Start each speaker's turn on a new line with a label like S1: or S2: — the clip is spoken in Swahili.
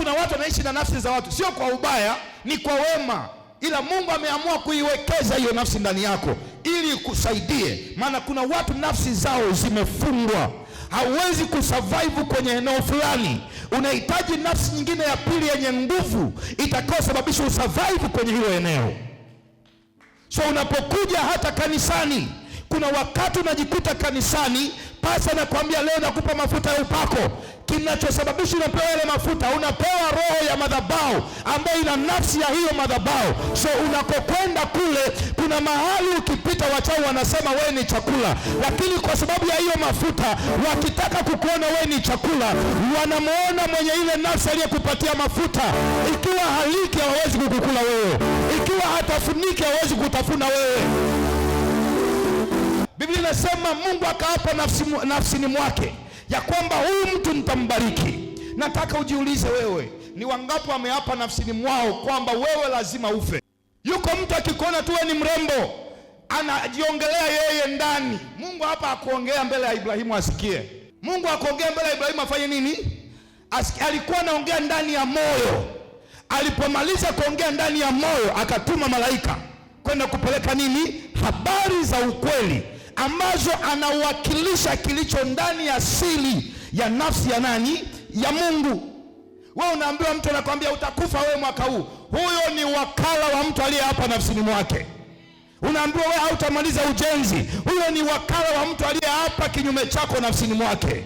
S1: kuna watu wanaishi na nafsi za watu, sio kwa ubaya, ni kwa wema, ila Mungu ameamua kuiwekeza hiyo nafsi ndani yako ili ikusaidie. Maana kuna watu nafsi zao zimefungwa, hauwezi kusurvive kwenye eneo fulani, unahitaji nafsi nyingine ya pili yenye nguvu itakayosababisha usurvive kwenye hilo eneo. So unapokuja hata kanisani, kuna wakati unajikuta kanisani, pasa nakwambia leo nakupa mafuta ya upako. Kinachosababisha unapewa yale mafuta, unapewa roho ya madhabahu ambayo ina nafsi ya hiyo madhabahu. So unakokwenda kule, kuna mahali ukipita wachawi wanasema wewe ni chakula, lakini kwa sababu ya hiyo mafuta, wakitaka kukuona wewe ni chakula, wanamuona mwenye ile nafsi aliyekupatia mafuta. Ikiwa haliki hawezi kukukula wewe, ikiwa hatafuniki hawezi kutafuna wewe. Biblia inasema Mungu akaapa nafsini mwake ya kwamba huyu mtu nitambariki. Nataka ujiulize wewe, ni wangapi wameapa nafsini mwao kwamba wewe lazima ufe? Yuko mtu akikuona tu ni mrembo, anajiongelea yeye ndani. Mungu hapa akuongea mbele ya Ibrahimu asikie. Mungu akuongea mbele ya Ibrahimu afanye nini? Alikuwa anaongea ndani ya moyo. Alipomaliza kuongea ndani ya moyo, akatuma malaika kwenda kupeleka nini? Habari za ukweli ambazo anawakilisha kilicho ndani ya siri ya nafsi ya nani? Ya Mungu. Wewe unaambiwa, mtu anakuambia utakufa wewe mwaka huu, huyo ni wakala wa mtu aliye hapa nafsini mwake. Unaambiwa wewe hautamaliza ujenzi, huyo ni wakala wa mtu aliye hapa kinyume chako nafsini mwake.